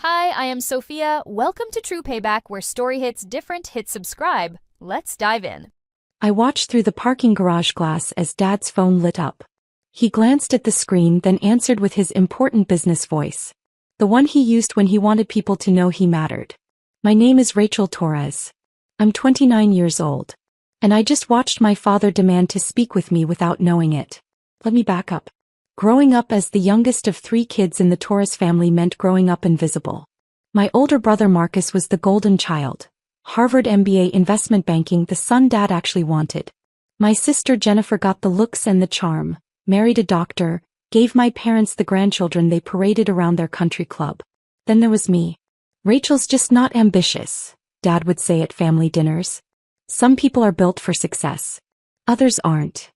Hi, I am Sophia. Welcome to True Payback, where story hits different. Hit subscribe. Let's dive in. I watched through the parking garage glass as Dad's phone lit up. He glanced at the screen, then answered with his important business voice. The one he used when he wanted people to know he mattered. My name is Rachel Torres. I'm 29 years old. And I just watched my father demand to speak with me without knowing it. Let me back up. Growing up as the youngest of 3 kids in the Torres family meant growing up invisible. My older brother Marcus was the golden child. Harvard MBA investment banking, the son Dad actually wanted. My sister Jennifer got the looks and the charm, married a doctor, gave my parents the grandchildren they paraded around their country club. Then there was me. Rachel's just not ambitious, Dad would say at family dinners. Some people are built for success. Others aren't.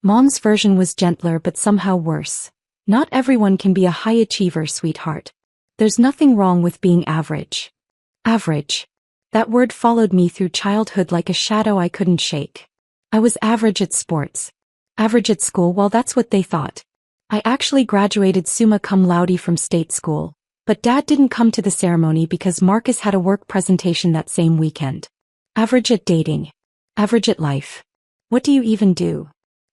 Mom's version was gentler but somehow worse. Not everyone can be a high achiever, sweetheart. There's nothing wrong with being average. Average. That word followed me through childhood like a shadow I couldn't shake. I was average at sports. Average at school, well, that's what they thought. I actually graduated summa cum laude from state school, but Dad didn't come to the ceremony because Marcus had a work presentation that same weekend. Average at dating. Average at life. What do you even do?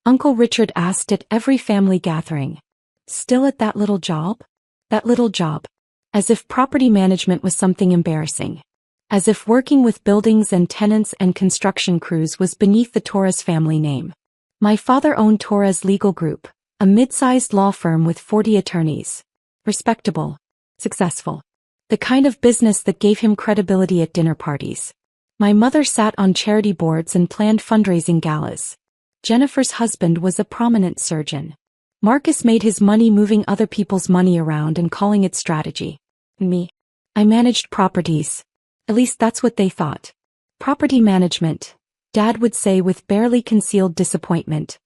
Uncle Richard asked at every family gathering. Still at that little job? That little job. As if property management was something embarrassing. As if working with buildings and tenants and construction crews was beneath the Torres family name. My father owned Torres Legal Group, a mid-sized law firm with 40 attorneys. Respectable. Successful. The kind of business that gave him credibility at dinner parties. My mother sat on charity boards and planned fundraising galas. Jennifer's husband was a prominent surgeon. Marcus made his money moving other people's money around and calling it strategy. Me. I managed properties. At least that's what they thought. Property management, Dad would say with barely concealed disappointment.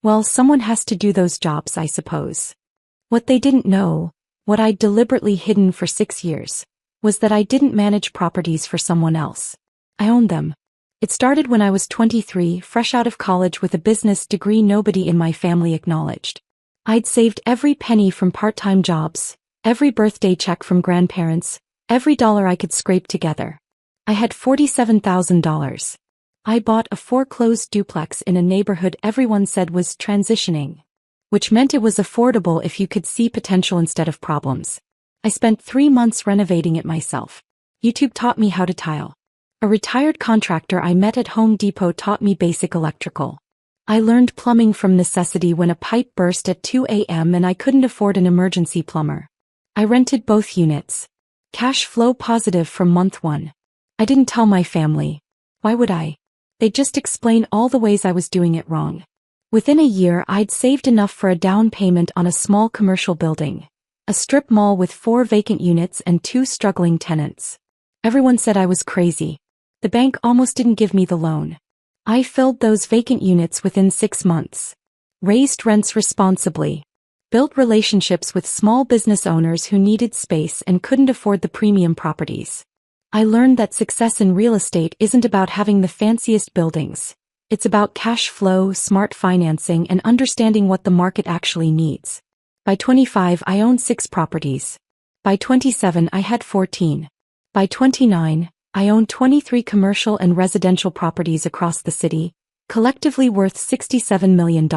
Well, someone has to do those jobs, I suppose. What they didn't know, what I'd deliberately hidden for 6 years, was that I didn't manage properties for someone else. I owned them. It started when I was 23, fresh out of college with a business degree nobody in my family acknowledged. I'd saved every penny from part-time jobs, every birthday check from grandparents, every dollar I could scrape together. I had $47,000. I bought a foreclosed duplex in a neighborhood everyone said was transitioning, which meant it was affordable if you could see potential instead of problems. I spent 3 months renovating it myself. YouTube taught me how to tile. A retired contractor I met at Home Depot taught me basic electrical. I learned plumbing from necessity when a pipe burst at 2 a.m. and I couldn't afford an emergency plumber. I rented both units. Cash flow positive from month 1. I didn't tell my family. Why would I? They'd just explain all the ways I was doing it wrong. Within a year, I'd saved enough for a down payment on a small commercial building. A strip mall with 4 vacant units and 2 struggling tenants. Everyone said I was crazy. The bank almost didn't give me the loan. I filled those vacant units within 6 months. Raised rents responsibly. Built relationships with small business owners who needed space and couldn't afford the premium properties. I learned that success in real estate isn't about having the fanciest buildings. It's about cash flow, smart financing, and understanding what the market actually needs. By 25, I owned 6 properties. By 27, I had 14. By 29, I own 23 commercial and residential properties across the city, collectively worth $67 million.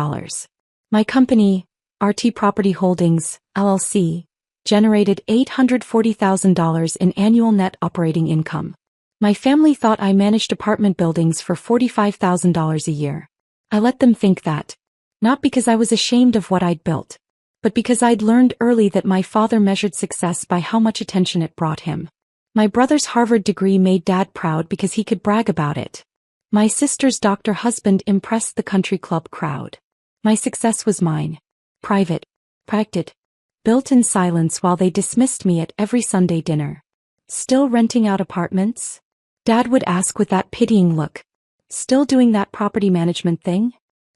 My company, RT Property Holdings, LLC, generated $840,000 in annual net operating income. My family thought I managed apartment buildings for $45,000 a year. I let them think that. Not because I was ashamed of what I'd built, but because I'd learned early that my father measured success by how much attention it brought him. My brother's Harvard degree made Dad proud because he could brag about it. My sister's doctor husband impressed the country club crowd. My success was mine. Private. Protected. Built in silence while they dismissed me at every Sunday dinner. Still renting out apartments? Dad would ask with that pitying look. Still doing that property management thing?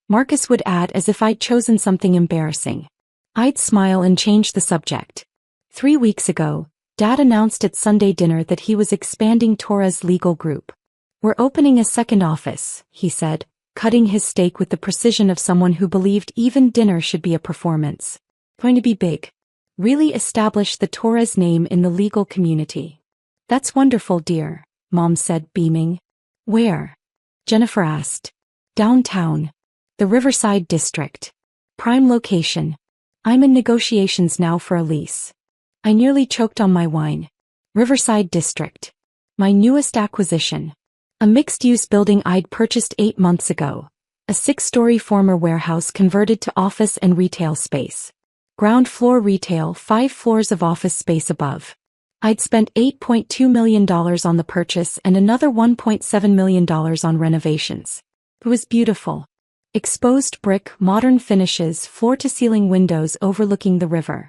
Marcus would add as if I'd chosen something embarrassing. I'd smile and change the subject. 3 weeks ago, Dad announced at Sunday dinner that he was expanding Torres Legal Group. We're opening a second office, he said, cutting his steak with the precision of someone who believed even dinner should be a performance. Going to be big. Really establish the Torres name in the legal community. That's wonderful, dear, Mom said, beaming. Where? Jennifer asked. Downtown. The Riverside District. Prime location. I'm in negotiations now for a lease. I nearly choked on my wine. Riverside District. My newest acquisition. A mixed-use building I'd purchased 8 months ago. A 6-story former warehouse converted to office and retail space. Ground floor retail, 5 floors of office space above. I'd spent $8.2 million on the purchase and another $1.7 million on renovations. It was beautiful. Exposed brick, modern finishes, floor-to-ceiling windows overlooking the river.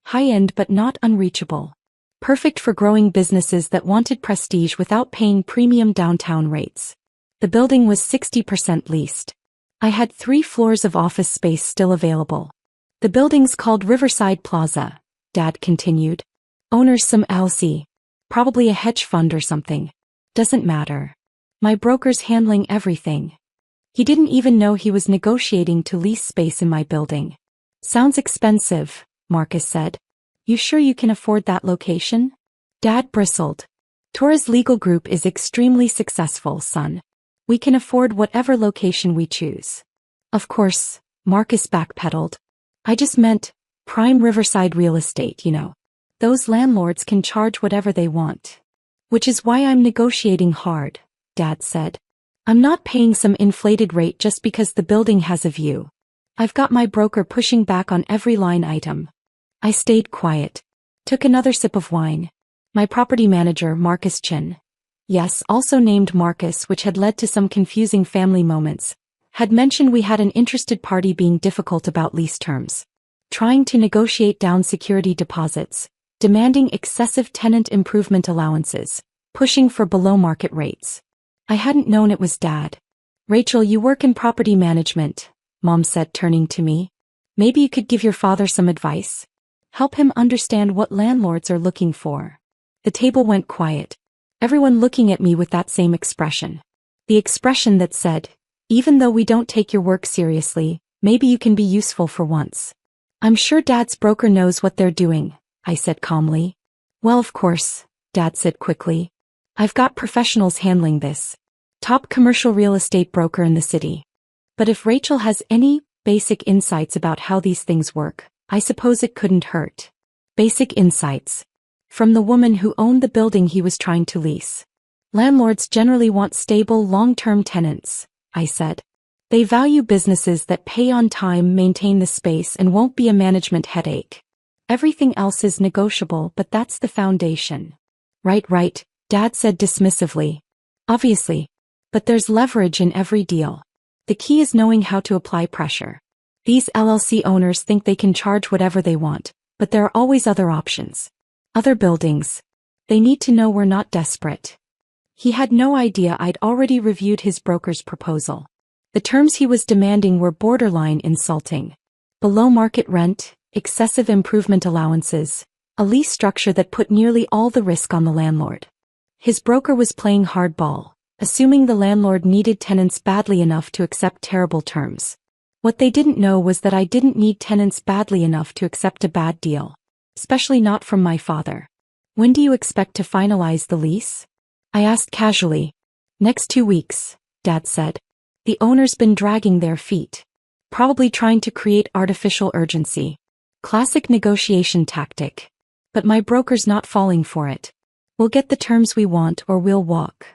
High-end but not unreachable. Perfect for growing businesses that wanted prestige without paying premium downtown rates. The building was 60% leased. I had 3 floors of office space still available. The building's called Riverside Plaza, Dad continued. Owner's some LLC. Probably a hedge fund or something. Doesn't matter. My broker's handling everything. He didn't even know he was negotiating to lease space in my building. Sounds expensive, Marcus said. You sure you can afford that location? Dad bristled. Torres Legal Group is extremely successful, son. We can afford whatever location we choose. Of course, Marcus backpedaled. I just meant, prime riverside real estate, you know. Those landlords can charge whatever they want. Which is why I'm negotiating hard, Dad said. I'm not paying some inflated rate just because the building has a view. I've got my broker pushing back on every line item. I stayed quiet. Took another sip of wine. My property manager, Marcus Chin. Yes, also named Marcus, which had led to some confusing family moments, had mentioned we had an interested party being difficult about lease terms. Trying to negotiate down security deposits. Demanding excessive tenant improvement allowances. Pushing for below-market rates. I hadn't known it was Dad. Rachel, you work in property management, Mom said, turning to me. Maybe you could give your father some advice? Help him understand what landlords are looking for. The table went quiet. Everyone looking at me with that same expression. The expression that said, even though we don't take your work seriously, maybe you can be useful for once. I'm sure Dad's broker knows what they're doing, I said calmly. Well, of course, Dad said quickly. I've got professionals handling this. Top commercial real estate broker in the city. But if Rachel has any basic insights about how these things work, I suppose it couldn't hurt. Basic insights. From the woman who owned the building he was trying to lease. Landlords generally want stable, long-term tenants, I said. They value businesses that pay on time, maintain the space, and won't be a management headache. Everything else is negotiable, but that's the foundation. Right, Dad said dismissively. Obviously. But there's leverage in every deal. The key is knowing how to apply pressure. These LLC owners think they can charge whatever they want, but there are always other options. Other buildings. They need to know we're not desperate. He had no idea I'd already reviewed his broker's proposal. The terms he was demanding were borderline insulting. Below market rent, excessive improvement allowances, a lease structure that put nearly all the risk on the landlord. His broker was playing hardball, assuming the landlord needed tenants badly enough to accept terrible terms. What they didn't know was that I didn't need tenants badly enough to accept a bad deal. Especially not from my father. When do you expect to finalize the lease? I asked casually. Next 2 weeks, Dad said. The owner's been dragging their feet. Probably trying to create artificial urgency. Classic negotiation tactic. But my broker's not falling for it. We'll get the terms we want or we'll walk.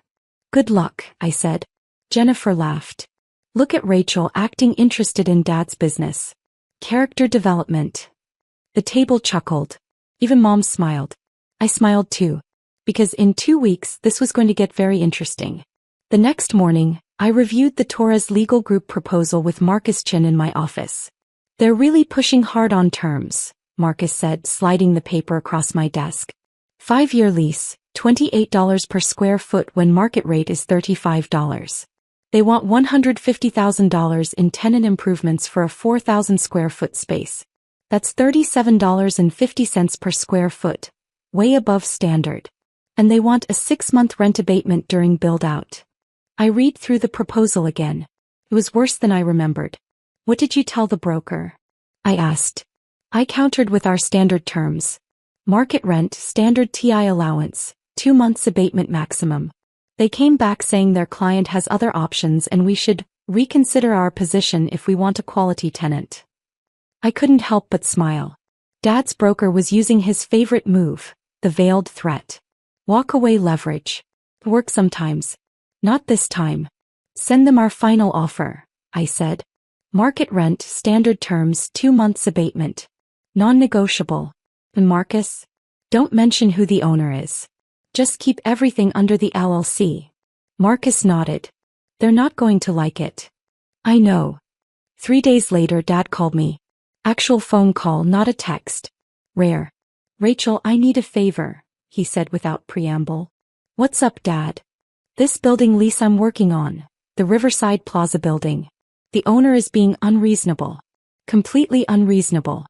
Good luck, I said. Jennifer laughed. Look at Rachel acting interested in Dad's business. Character development. The table chuckled. Even Mom smiled. I smiled too. Because in 2 weeks this was going to get very interesting. The next morning, I reviewed the Torres Legal Group proposal with Marcus Chin in my office. They're really pushing hard on terms, Marcus said, sliding the paper across my desk. 5-year lease, $28 per square foot when market rate is $35. They want $150,000 in tenant improvements for a 4,000 square foot space. That's $37.50 per square foot, way above standard. And they want a 6-month rent abatement during build-out. I read through the proposal again. It was worse than I remembered. What did you tell the broker? I asked. I countered with our standard terms. Market rent, standard TI allowance, 2 months abatement maximum. They came back saying their client has other options and we should reconsider our position if we want a quality tenant. I couldn't help but smile. Dad's broker was using his favorite move, the veiled threat. Walk away leverage. Work sometimes. Not this time. Send them our final offer, I said. Market rent, standard terms, 2 months abatement. Non-negotiable. And Marcus? Don't mention who the owner is. Just keep everything under the LLC. Marcus nodded. They're not going to like it. I know. 3 days later, Dad called me. Actual phone call, not a text. Rare. Rachel, I need a favor, he said without preamble. What's up, Dad? This building lease I'm working on, the Riverside Plaza building. The owner is being unreasonable. Completely unreasonable.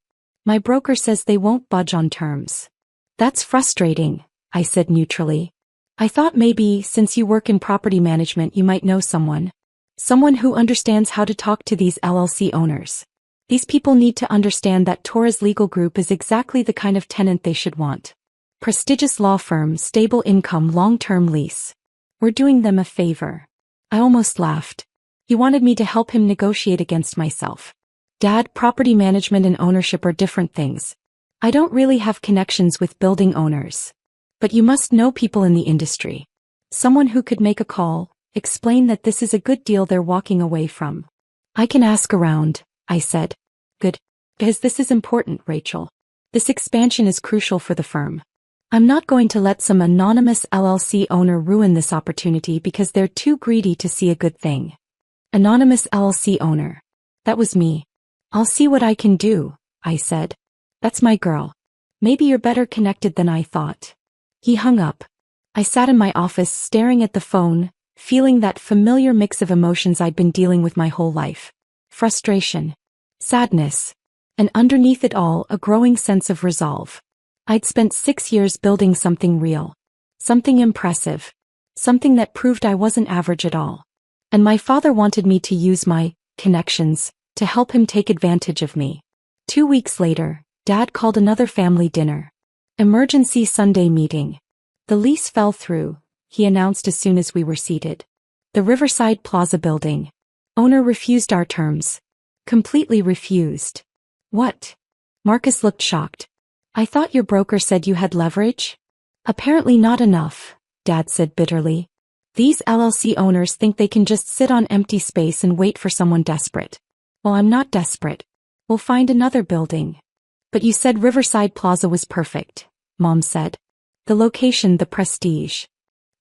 My broker says they won't budge on terms. That's frustrating, I said neutrally. I thought maybe, since you work in property management, you might know someone. Someone who understands how to talk to these LLC owners. These people need to understand that Torres Legal Group is exactly the kind of tenant they should want. Prestigious law firm, stable income, long-term lease. We're doing them a favor. I almost laughed. He wanted me to help him negotiate against myself. Dad, property management and ownership are different things. I don't really have connections with building owners. But you must know people in the industry. Someone who could make a call, explain that this is a good deal they're walking away from. I can ask around, I said. Good. Because this is important, Rachel. This expansion is crucial for the firm. I'm not going to let some anonymous LLC owner ruin this opportunity because they're too greedy to see a good thing. Anonymous LLC owner. That was me. I'll see what I can do, I said. That's my girl. Maybe you're better connected than I thought. He hung up. I sat in my office staring at the phone, feeling that familiar mix of emotions I'd been dealing with my whole life. Frustration. Sadness. And underneath it all, a growing sense of resolve. I'd spent 6 years building something real. Something impressive. Something that proved I wasn't average at all. And my father wanted me to use my connections to help him take advantage of me. 2 weeks later, Dad called another family dinner. Emergency Sunday meeting. The lease fell through, he announced as soon as we were seated. The Riverside Plaza building. Owner refused our terms. Completely refused. What? Marcus looked shocked. I thought your broker said you had leverage? Apparently not enough, Dad said bitterly. These LLC owners think they can just sit on empty space and wait for someone desperate. Well, I'm not desperate. We'll find another building. But you said Riverside Plaza was perfect, Mom said. The location, the prestige.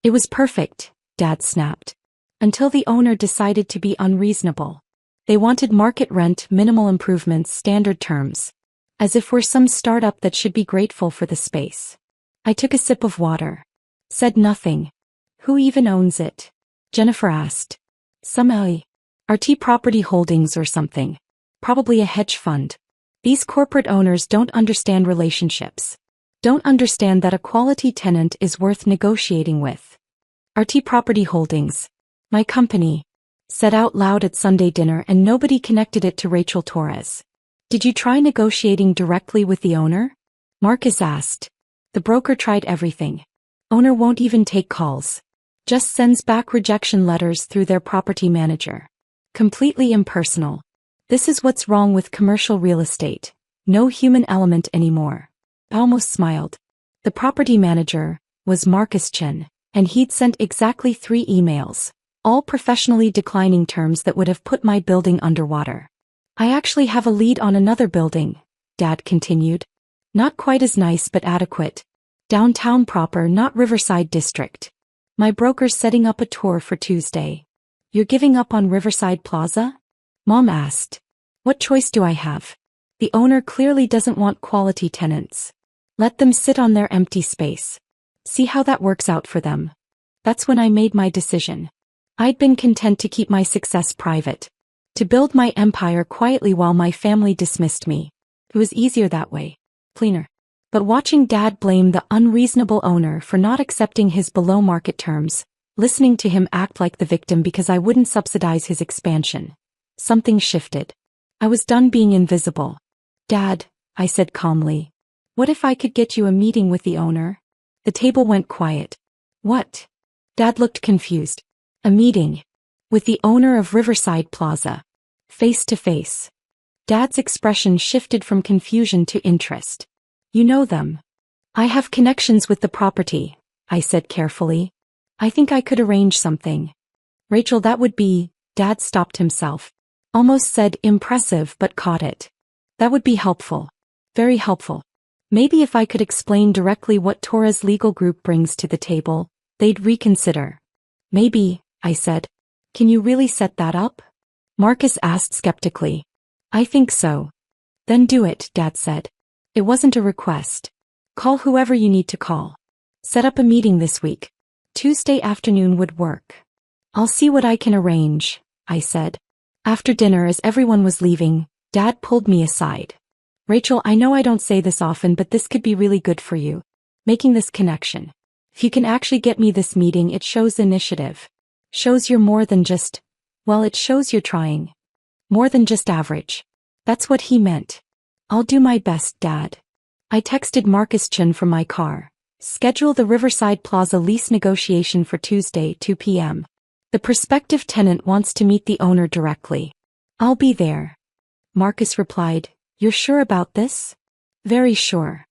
It was perfect, Dad snapped. Until the owner decided to be unreasonable. They wanted market rent, minimal improvements, standard terms. As if we're some startup that should be grateful for the space. I took a sip of water. Said nothing. Who even owns it? Jennifer asked. Some RT Property Holdings or something. Probably a hedge fund. These corporate owners don't understand relationships. Don't understand that a quality tenant is worth negotiating with. RT Property Holdings. My company. Said out loud at Sunday dinner and nobody connected it to Rachel Torres. Did you try negotiating directly with the owner? Marcus asked. The broker tried everything. Owner won't even take calls. Just sends back rejection letters through their property manager. Completely impersonal. This is what's wrong with commercial real estate. No human element anymore. I almost smiled. The property manager was Marcus Chen, and he'd sent exactly 3 emails, all professionally declining terms that would have put my building underwater. I actually have a lead on another building, Dad continued. Not quite as nice but adequate. Downtown proper, not Riverside District. My broker's setting up a tour for Tuesday. You're giving up on Riverside Plaza? Mom asked. What choice do I have? The owner clearly doesn't want quality tenants. Let them sit on their empty space. See how that works out for them. That's when I made my decision. I'd been content to keep my success private. To build my empire quietly while my family dismissed me. It was easier that way. Cleaner. But watching Dad blame the unreasonable owner for not accepting his below-market terms, listening to him act like the victim because I wouldn't subsidize his expansion. Something shifted. I was done being invisible. Dad, I said calmly. What if I could get you a meeting with the owner? The table went quiet. What? Dad looked confused. A meeting. With the owner of Riverside Plaza. Face to face. Dad's expression shifted from confusion to interest. You know them. I have connections with the property, I said carefully. I think I could arrange something. Rachel, that would be, Dad stopped himself. Almost said impressive but caught it. That would be helpful. Very helpful. Maybe if I could explain directly what Torres Legal Group brings to the table, they'd reconsider. Maybe, I said. Can you really set that up? Marcus asked skeptically. I think so. Then do it, Dad said. It wasn't a request. Call whoever you need to call. Set up a meeting this week. Tuesday afternoon would work. I'll see what I can arrange, I said. After dinner, as everyone was leaving, Dad pulled me aside. Rachel, I know I don't say this often, but this could be really good for you. Making this connection. If you can actually get me this meeting, it shows initiative. Shows you're more than just, well, it shows you're trying. More than just average. That's what he meant. I'll do my best, Dad. I texted Marcus Chin from my car. Schedule the Riverside Plaza lease negotiation for Tuesday, 2 p.m. The prospective tenant wants to meet the owner directly. I'll be there. Marcus replied, You're sure about this? Very sure.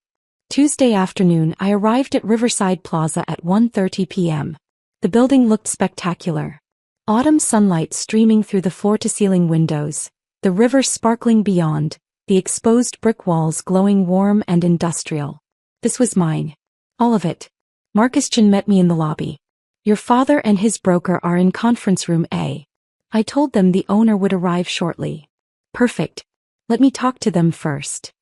Tuesday afternoon, I arrived at Riverside Plaza at 1:30 p.m. The building looked spectacular. Autumn sunlight streaming through the floor-to-ceiling windows, the river sparkling beyond, the exposed brick walls glowing warm and industrial. This was mine. All of it. Marcus Chin met me in the lobby. Your father and his broker are in conference room A. I told them the owner would arrive shortly. Perfect. Let me talk to them first.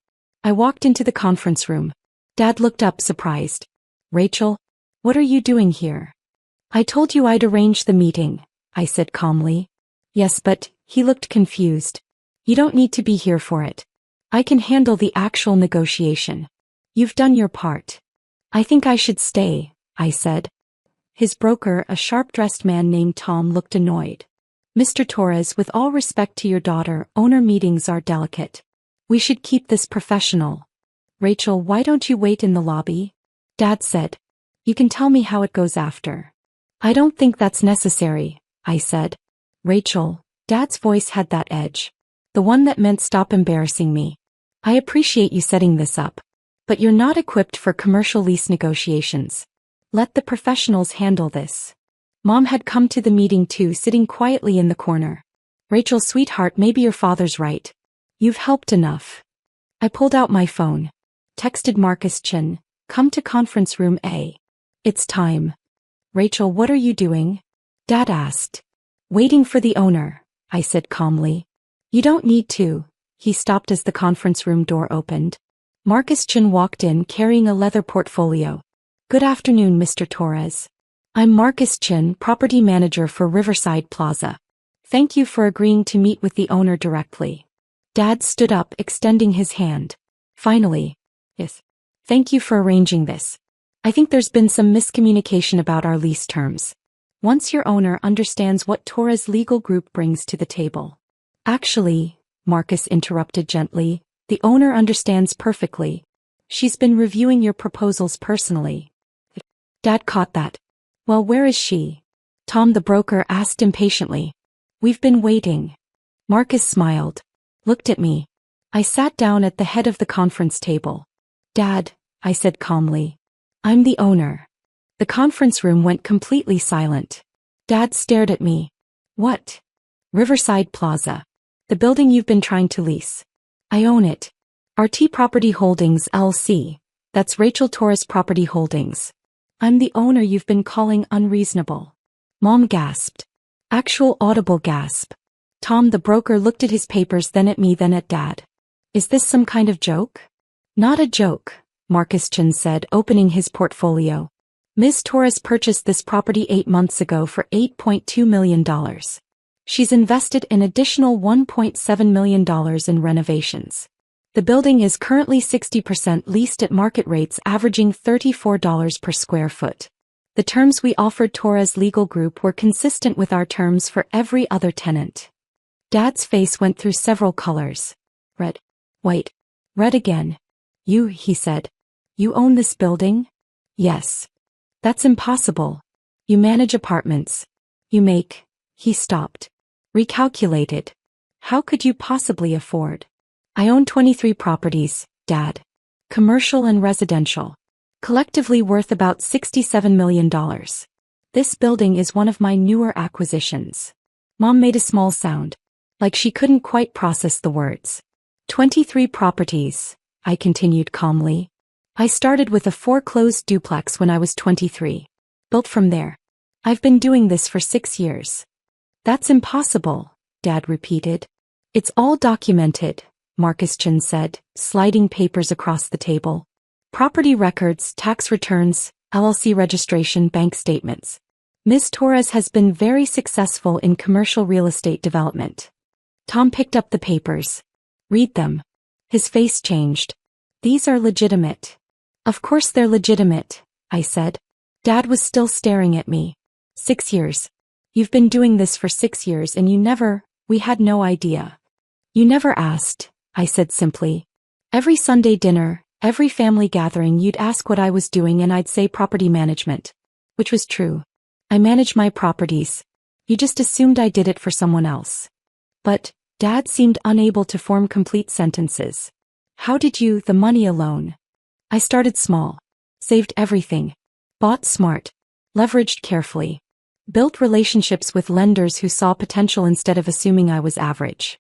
I walked into the conference room. Dad looked up surprised. Rachel, what are you doing here? I told you I'd arrange the meeting, I said calmly. Yes, but, he looked confused. You don't need to be here for it. I can handle the actual negotiation. You've done your part. I think I should stay, I said. His broker, a sharp-dressed man named Tom, looked annoyed. Mr. Torres, with all respect to your daughter, owner meetings are delicate. We should keep this professional. Rachel, why don't you wait in the lobby? Dad said. You can tell me how it goes after. I don't think that's necessary, I said. Rachel, Dad's voice had that edge. The one that meant stop embarrassing me. I appreciate you setting this up. But you're not equipped for commercial lease negotiations. Let the professionals handle this. Mom had come to the meeting too, sitting quietly in the corner. Rachel, sweetheart, maybe your father's right. You've helped enough. I pulled out my phone. Texted Marcus Chin, come to conference room A. It's time. Rachel, what are you doing? Dad asked. Waiting for the owner, I said calmly. You don't need to. He stopped as the conference room door opened. Marcus Chin walked in carrying a leather portfolio. Good afternoon, Mr. Torres. I'm Marcus Chin, property manager for Riverside Plaza. Thank you for agreeing to meet with the owner directly. Dad stood up, extending his hand. Finally. Yes. Thank you for arranging this. I think there's been some miscommunication about our lease terms. Once your owner understands what Torres Legal Group brings to the table. Actually, Marcus interrupted gently, the owner understands perfectly. She's been reviewing your proposals personally. Dad caught that. Well, where is she? Tom the broker asked impatiently. We've been waiting. Marcus smiled. Looked at me. I sat down at the head of the conference table. Dad, I said calmly. I'm the owner. The conference room went completely silent. Dad stared at me. What? Riverside Plaza. The building you've been trying to lease. I own it. RT Property Holdings, LLC. That's Rachel Torres Property Holdings. I'm the owner. You've been calling unreasonable. Mom gasped. Actual audible gasp. Tom the broker looked at his papers, then at me, then at Dad. Is this some kind of joke? Not a joke, Marcus Chin said, opening his portfolio. Ms. Torres purchased this property 8 months ago for $8.2 million. She's invested an additional $1.7 million in renovations. The building is currently 60% leased at market rates averaging $34 per square foot. The terms we offered Torres Legal Group were consistent with our terms for every other tenant. Dad's face went through several colors. Red, white, Read again. He said. You own this building? Yes. That's impossible. You manage apartments. You make. He stopped. Recalculated. How could you possibly afford? I own 23 properties, Dad. Commercial and residential. Collectively worth about $67 million. This building is one of my newer acquisitions. Mom made a small sound. Like she couldn't quite process the words. 23 properties, I continued calmly. I started with a foreclosed duplex when I was 23. Built from there. I've been doing this for 6 years. That's impossible, Dad repeated. It's all documented, Marcus Chin said, sliding papers across the table. Property records, tax returns, LLC registration, bank statements. Ms. Torres has been very successful in commercial real estate development. Tom picked up the papers. Read them. His face changed. These are legitimate. Of course they're legitimate, I said. Dad was still staring at me. 6 years. You've been doing this for 6 years and we had no idea. You never asked, I said simply. Every Sunday dinner, every family gathering you'd ask what I was doing and I'd say property management. Which was true. I manage my properties. You just assumed I did it for someone else. But, Dad seemed unable to form complete sentences. How did you, the money alone? I started small. Saved everything. Bought smart. Leveraged carefully. Built relationships with lenders who saw potential instead of assuming I was average.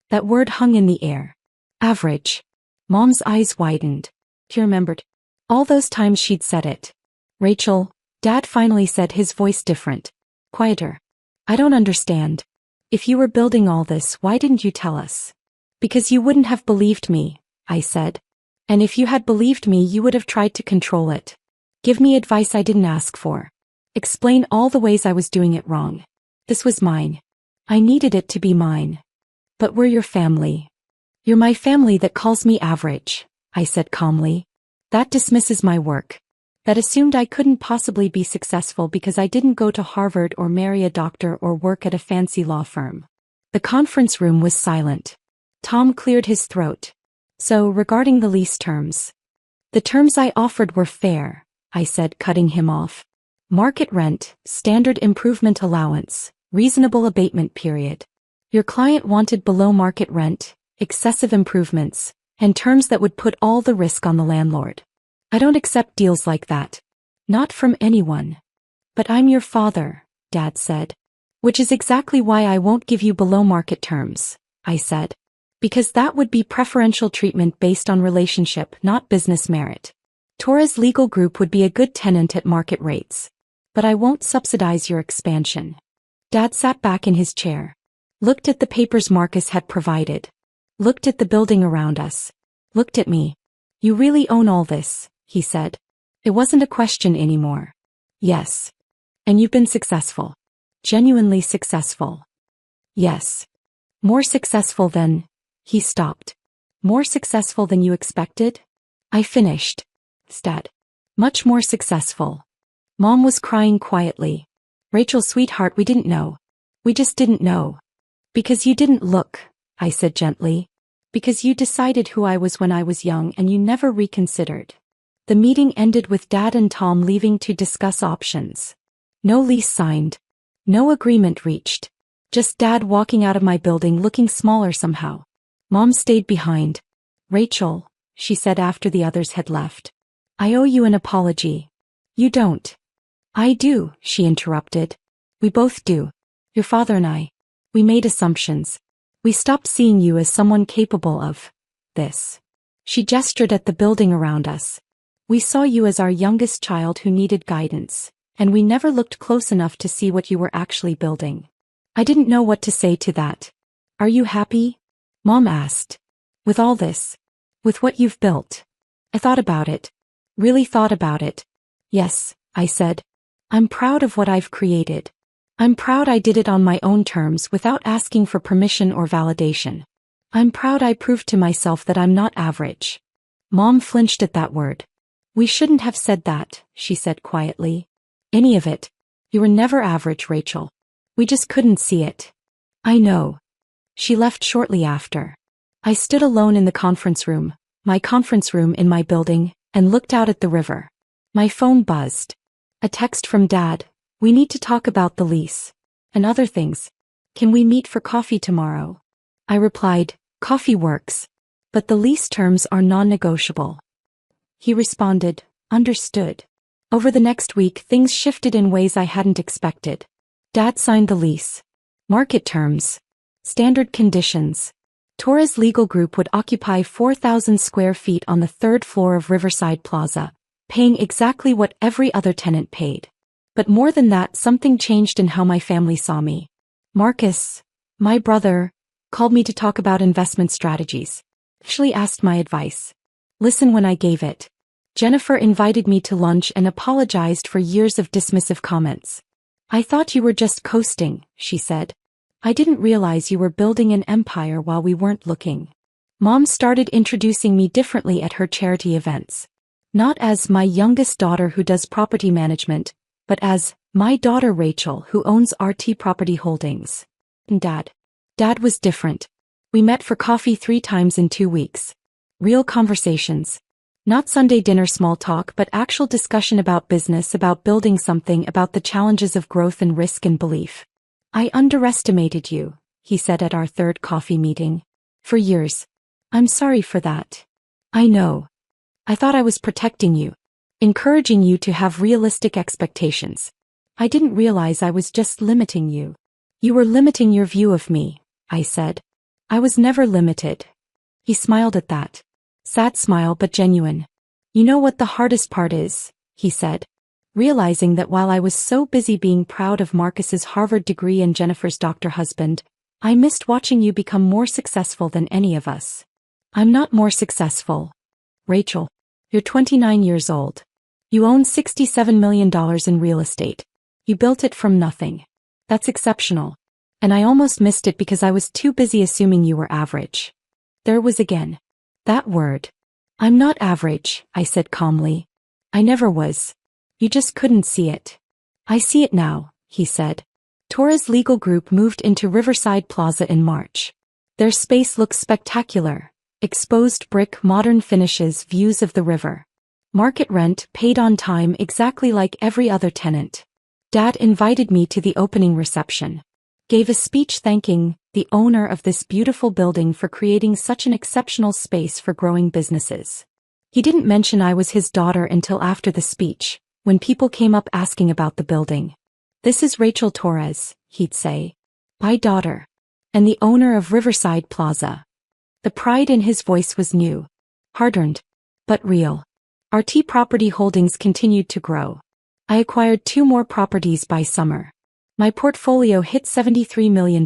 That word hung in the air. Average. Mom's eyes widened. She remembered. All those times she'd said it. Rachel, Dad finally said, his voice different. Quieter. I don't understand. If you were building all this, why didn't you tell us? Because you wouldn't have believed me, I said. And if you had believed me, you would have tried to control it. Give me advice I didn't ask for. Explain all the ways I was doing it wrong. This was mine. I needed it to be mine. But we're your family. You're my family that calls me average, I said calmly. That dismisses my work. That assumed I couldn't possibly be successful because I didn't go to Harvard or marry a doctor or work at a fancy law firm. The conference room was silent. Tom cleared his throat. So, regarding the lease terms. The terms I offered were fair, I said, cutting him off. Market rent, standard improvement allowance, reasonable abatement period. Your client wanted below market rent, excessive improvements, and terms that would put all the risk on the landlord. I don't accept deals like that. Not from anyone. But I'm your father, Dad said. Which is exactly why I won't give you below market terms, I said. Because that would be preferential treatment based on relationship, not business merit. Torres Legal Group would be a good tenant at market rates. But I won't subsidize your expansion. Dad sat back in his chair. Looked at the papers Marcus had provided. Looked at the building around us. Looked at me. You really own all this, he said. It wasn't a question anymore. Yes. And you've been successful. Genuinely successful. Yes. More successful than... He stopped. More successful than you expected? I finished. Stat. Much more successful. Mom was crying quietly. Rachel, sweetheart, we didn't know. We just didn't know. Because you didn't look, I said gently. Because you decided who I was when I was young and you never reconsidered. The meeting ended with Dad and Tom leaving to discuss options. No lease signed. No agreement reached. Just Dad walking out of my building looking smaller somehow. Mom stayed behind. Rachel, she said after the others had left. I owe you an apology. You don't. I do, she interrupted. We both do. Your father and I. We made assumptions. We stopped seeing you as someone capable of this. She gestured at the building around us. We saw you as our youngest child who needed guidance, and we never looked close enough to see what you were actually building. I didn't know what to say to that. Are you happy? Mom asked. With all this? With what you've built? I thought about it. Really thought about it. Yes, I said. I'm proud of what I've created. I'm proud I did it on my own terms without asking for permission or validation. I'm proud I proved to myself that I'm not average. Mom flinched at that word. We shouldn't have said that, she said quietly. Any of it. You were never average, Rachel. We just couldn't see it. I know. She left shortly after. I stood alone in the conference room, my conference room in my building, and looked out at the river. My phone buzzed. A text from Dad. We need to talk about the lease. And other things. Can we meet for coffee tomorrow? I replied, coffee works. But the lease terms are non-negotiable. He responded, understood. Over the next week, things shifted in ways I hadn't expected. Dad signed the lease. Market terms. Standard conditions. Torres Legal Group would occupy 4,000 square feet on the third floor of Riverside Plaza, paying exactly what every other tenant paid. But more than that, something changed in how my family saw me. Marcus, my brother, called me to talk about investment strategies. Actually asked my advice. Listen when I gave it. Jennifer invited me to lunch and apologized for years of dismissive comments. I thought you were just coasting, she said. I didn't realize you were building an empire while we weren't looking. Mom started introducing me differently at her charity events. Not as my youngest daughter who does property management, but as my daughter Rachel who owns RT Property Holdings. And Dad was different. We met for coffee 3 times in 2 weeks. Real conversations. Not Sunday dinner small talk, but actual discussion about business, about building something, about the challenges of growth and risk and belief. I underestimated you, he said at our 3rd coffee meeting. For years. I'm sorry for that. I know. I thought I was protecting you, encouraging you to have realistic expectations. I didn't realize I was just limiting you. You were limiting your view of me, I said. I was never limited. He smiled at that. Sad smile but genuine. You know what the hardest part is, he said. Realizing that while I was so busy being proud of Marcus's Harvard degree and Jennifer's doctor husband, I missed watching you become more successful than any of us. I'm not more successful. Rachel, you're 29 years old. You own $67 million in real estate. You built it from nothing. That's exceptional. And I almost missed it because I was too busy assuming you were average. There it was again. That word. I'm not average, I said calmly. I never was. You just couldn't see it. I see it now, he said. Torres Legal Group moved into Riverside Plaza in March. Their space looks spectacular. Exposed brick, modern finishes, views of the river. Market rent, paid on time exactly like every other tenant. Dad invited me to the opening reception. Gave a speech thanking the owner of this beautiful building for creating such an exceptional space for growing businesses. He didn't mention I was his daughter until after the speech, when people came up asking about the building. This is Rachel Torres, he'd say. My daughter. And the owner of Riverside Plaza. The pride in his voice was new. Hard-earned. But real. RT Property Holdings continued to grow. I acquired 2 more properties by summer. My portfolio hit $73 million.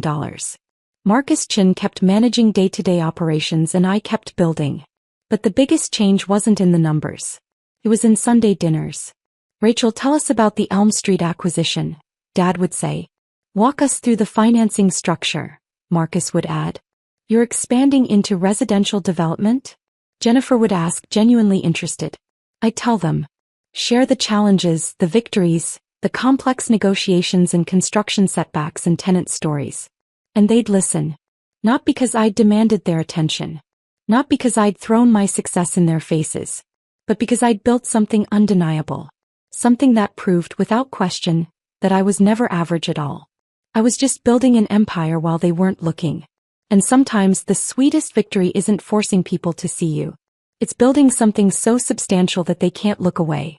Marcus Chin kept managing day-to-day operations and I kept building. But the biggest change wasn't in the numbers. It was in Sunday dinners. Rachel, tell us about the Elm Street acquisition, Dad would say. Walk us through the financing structure, Marcus would add. You're expanding into residential development? Jennifer would ask, genuinely interested. I'd tell them. Share the challenges, the victories, the complex negotiations and construction setbacks and tenant stories. And they'd listen. Not because I'd demanded their attention. Not because I'd thrown my success in their faces. But because I'd built something undeniable. Something that proved without question that I was never average at all. I was just building an empire while they weren't looking. And sometimes the sweetest victory isn't forcing people to see you. It's building something so substantial that they can't look away.